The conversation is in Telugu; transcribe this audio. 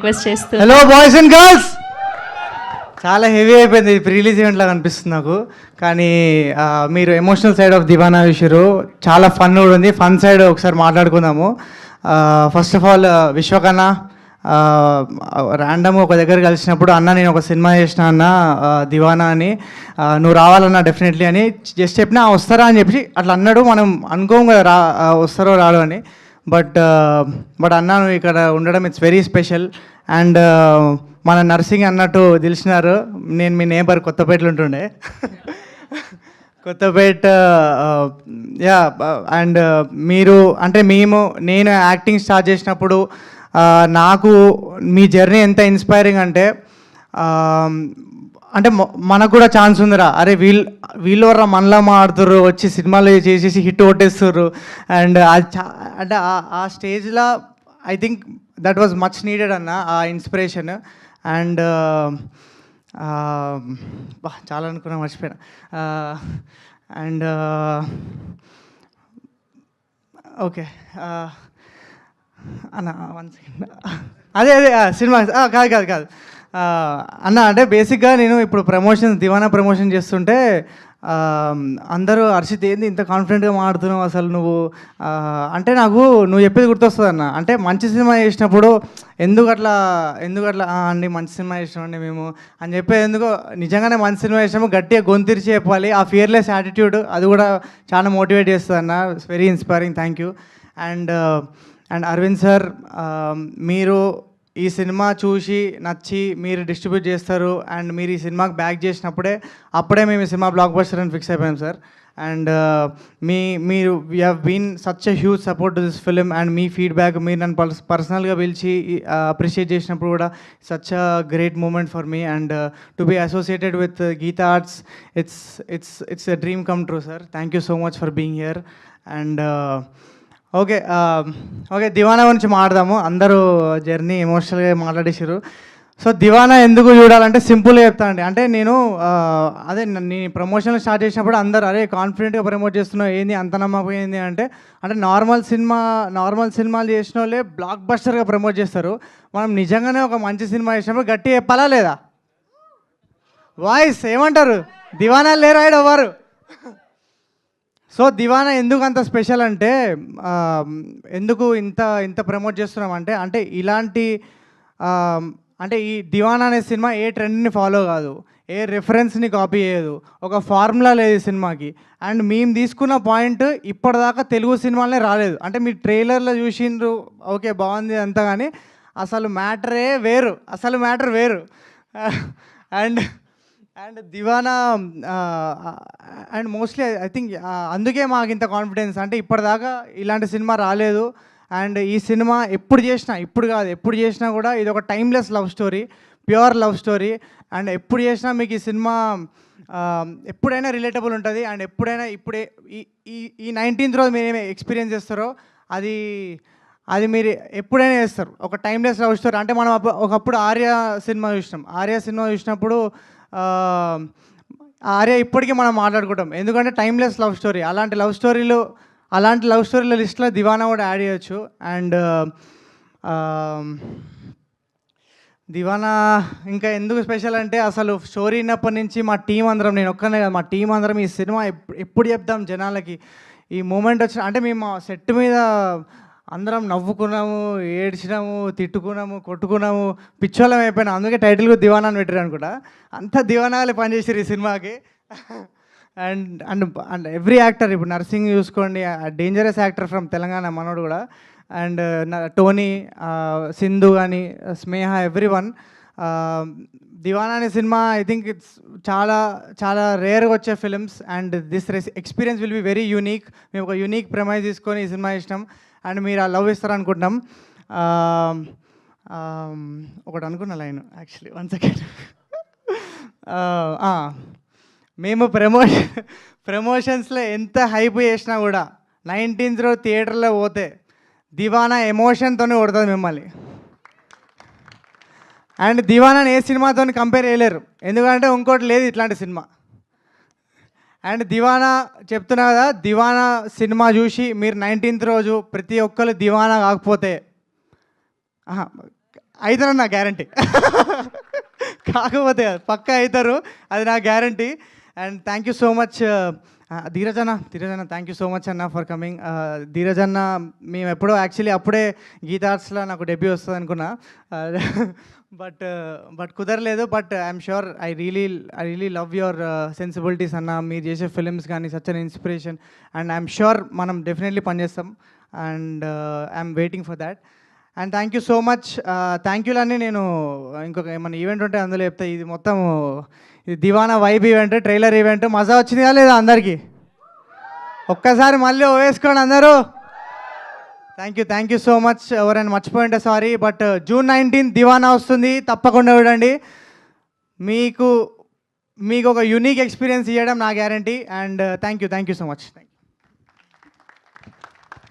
రిక్వెస్ట్ చేస్తూ హలో బాయ్స్ అండ్ గర్ల్స్, చాలా హెవీ అయిపోయింది ప్రీ రిలీజ్ ఈవెంట్ లాగా అనిపిస్తుంది నాకు. కానీ మీరు ఎమోషనల్ సైడ్ ఆఫ్ దివానా విషయం చాలా ఫన్ కూడా ఉంది. ఫన్ సైడ్ ఒకసారి మాట్లాడుకుందాము. ఫస్ట్ ఆఫ్ ఆల్ విశ్వకన్నా ర్యాండమ్ ఒక దగ్గర కలిసినప్పుడు అన్న నేను ఒక సినిమా చేసిన అన్న దివానా అని, నువ్వు రావాలన్నా డెఫినెట్లీ అని జస్ట్ చెప్పినా వస్తారా అని చెప్పి అట్లా అన్నాడు. మనం అనుకోం కదా వస్తారో రాడు అని. బట్ అన్న నువ్వు ఇక్కడ ఉండడం ఇట్స్ వెరీ స్పెషల్. అండ్ మన నర్సింగ్ అన్నట్టు తెలిసినారు, నేను మీ నేబర్ కొత్తపేటలో ఉంటుండే కొత్తపేట. యా, అండ్ మీరు అంటే నేను యాక్టింగ్ స్టార్ట్ చేసినప్పుడు నాకు మీ జర్నీ ఎంత ఇన్స్పైరింగ్ అంటే అంటే మనకు కూడా ఛాన్స్ ఉందిరా, అరే వీళ్ళు మనలా మాడుతుర్రు, వచ్చి సినిమాలు చేసేసి హిట్ కొట్టేస్తుర్రు. అండ్ అంటే ఆ స్టేజ్లో I think that was much needed అన్న ఆ ఇన్స్పిరేషన్. అండ్ చాలా అనుకున్నా, మర్చిపోయినా. అండ్ ఓకే అన్న 1 సెకండ్. అదే సినిమా కాదు అన్న, అంటే బేసిక్గా నేను ఇప్పుడు దివానా ప్రమోషన్ చేస్తుంటే అందరూ హర్షిత్ ఏంది ఇంత కాన్ఫిడెంట్గా మాట్లాడుతున్నావు అసలు నువ్వు అంటే నాకు నువ్వు చెప్పేది గుర్తొస్తుంది అన్న. అంటే మంచి సినిమా చేసినప్పుడు ఎందుకు అట్లా అండి మంచి సినిమా చేసినామండి మేము అని చెప్పేది ఎందుకో, నిజంగానే మంచి సినిమా చేసినాము గట్టిగా గొంతిరిచి చెప్పాలి. ఆ ఫియర్లెస్ యాటిట్యూడ్ అది కూడా చాలా మోటివేట్ చేస్తుంది అన్న. It's very inspiring, thank you. And Arvind sir, మీరు ఈ సినిమా చూసి నచ్చి మీరు డిస్ట్రిబ్యూట్ చేస్తారు అండ్ మీరు ఈ సినిమాకి బ్యాక్ చేసినప్పుడే మేము ఈ సినిమా బ్లాక్ బస్టర్ అని ఫిక్స్ అయిపోయాం సార్. అండ్ మీరు we have been such a huge support to this film. And మీ ఫీడ్బ్యాక్, మీరు నన్ను పర్సనల్గా పిలిచి అప్రిషియేట్ చేసినప్పుడు కూడా such a great moment for me. And to be associated with Geetha Arts, it's a dream come true sir. Thank you so much for being here. And okay Deewana గురించి మాట్లాడదాము. అందరూ జర్నీ ఎమోషనల్గా మాట్లాడేసారు. సో దివానా ఎందుకు చూడాలంటే సింపుల్గా చెప్తానండి. అంటే నేను ప్రమోషన్లు స్టార్ట్ చేసినప్పుడు అందరూ అరే కాన్ఫిడెంట్గా ప్రమోట్ చేస్తున్నావు ఏంది అంత నమ్మకపోయింది అంటే నార్మల్ సినిమాలు చేసిన వాళ్ళే బ్లాక్ బస్టర్గా ప్రమోట్ చేస్తారు. మనం నిజంగానే ఒక మంచి సినిమా చేసినప్పుడు గట్టి చెప్పాలా లేదా? వాయిస్ ఏమంటారు? దివానా లేరు ఆయన ఎవరు? సో దివానా ఎందుకు అంత స్పెషల్ అంటే ఎందుకు ఇంత ప్రమోట్ చేస్తున్నాం అంటే ఇలాంటి అంటే ఈ దివానా అనే సినిమా ఏ ట్రెండ్ని ఫాలో కాదు, ఏ రెఫరెన్స్ని కాపీ చేయదు, ఒక ఫార్ములా లేదు ఈ సినిమాకి. అండ్ మేము తీసుకున్న పాయింట్ ఇప్పటిదాకా తెలుగు సినిమాలనే రాలేదు. అంటే మీరు ట్రైలర్లో చూసిండ్రు, ఓకే బాగుంది అంతా, కానీ అసలు మ్యాటర్ వేరు. And Deewana and mostly I think అందుకే మాకు ఇంత కాన్ఫిడెన్స్. అంటే ఇప్పటిదాకా ఇలాంటి సినిమా రాలేదు. అండ్ ఈ సినిమా ఎప్పుడు చేసినా కూడా ఇది ఒక timeless love story, pure love story. And ఎప్పుడు చేసినా మీకు ఈ సినిమా ఎప్పుడైనా రిలేటబుల్ ఉంటుంది. అండ్ ఇప్పుడే ఈ 19th రోజు మీరు ఏమి ఎక్స్పీరియన్స్ చేస్తారో అది మీరు ఎప్పుడైనా చేస్తారు. ఒక టైమ్లెస్ లవ్ స్టోరీ. అంటే మనం ఒకప్పుడు ఆర్య సినిమా చూసినప్పుడు ఆర్య ఇప్పటికీ మనం మాట్లాడుకుంటాం, ఎందుకంటే టైమ్లెస్ లవ్ స్టోరీ. అలాంటి లవ్ స్టోరీల లిస్ట్లో దివానా కూడా యాడ్ చేయొచ్చు. అండ్ దివానా ఇంకా ఎందుకు స్పెషల్ అంటే అసలు స్టోరీ ఉన్నప్పటి నుంచి మా టీం అందరం, నేను ఒక్కనే కాదు, మా టీం అందరం ఈ సినిమా ఎప్పుడు చెప్తాం జనాలకి, ఈ మూమెంట్ వచ్చిన అంటే మేము సెట్ మీద అందరం నవ్వుకున్నాము, ఏడ్చినాము, తిట్టుకున్నాము, కొట్టుకున్నాము, పిచ్చోళ్ళం అయిపోయినాం. అందుకే టైటిల్ కూడా దివానా అని పెట్టారు అనుకుంటా. అంతా దివానాలే పనిచేసారు ఈ సినిమాకి. అండ్ ఎవ్రీ యాక్టర్, ఇప్పుడు నర్సింగ్ చూసుకోండి, డేంజరస్ యాక్టర్ ఫ్రమ్ తెలంగాణ మనోడు కూడా. అండ్ టోనీ, సింధు కానీ, స్నేహ, ఎవ్రీవన్. దివానా అనే సినిమా ఐ థింక్ ఇట్స్ చాలా రేర్గా వచ్చే films. And this experience will be very unique. మేము ఒక యూనిక్ ప్రెమైజ్ తీసుకొని ఈ సినిమా ఇష్టం. అండ్ మీరు ఆ లవ్ ఇస్తారనుకుంటున్నాం. ఒకటి అనుకున్న లైన్ యాక్చువల్లీ 1 సెకండ్. మేము ప్రమోషన్స్లో ఎంత హైప్ చేసినా కూడా 19th రోజు థియేటర్లో పోతే దివానా ఎమోషన్తోనే కొడుతుంది మిమ్మల్ని. అండ్ దివానాని ఏ సినిమాతో కంపేర్ చేయలేరు, ఎందుకంటే ఇంకోటి లేదు ఇట్లాంటి సినిమా. అండ్ దివానా చెప్తున్నా కదా, దివానా సినిమా చూసి మీరు 19th రోజు ప్రతి ఒక్కరు దివానా కాకపోతే అవుతారని నా గ్యారంటీ. కాకపోతే పక్కా అవుతారు, అది నా guarantee. And thank you so much ధీరజన్న థ్యాంక్ యూ సో మచ్ అన్న ఫర్ కమింగ్. ధీరజన్న మేము ఎప్పుడో యాక్చువల్లీ అప్పుడే గీతా ఆర్ట్స్లో నాకు డెబ్యూ వస్తుంది అనుకున్నా, బట్ కుదరలేదు. But I'm sure I really love your sensibilities అన్న. మీరు చేసే ఫిలిమ్స్ కానీ such an inspiration. And I'm sure మనం డెఫినెట్లీ పనిచేస్తాం. And I'm waiting for that. And thank you so much. Thank యూలన్నీ నేను ఇంకొక ఏమైనా ఈవెంట్ ఉంటే అందులో చెప్తా. ఇది మొత్తం ఇది దివానా వైబ్ ఈవెంట్, ట్రైలర్ ఈవెంట్. మజా వచ్చిందిగా లేదా అందరికీ? ఒక్కసారి మళ్ళీ వేసుకోండి అందరూ. Thank you so much. ఎవరైనా మర్చిపోయింటే సారీ. బట్ June 19 దివానా వస్తుంది, తప్పకుండా చూడండి. మీకు ఒక యూనిక్ ఎక్స్పీరియన్స్ ఇవ్వడం నా guarantee. And thank you so much.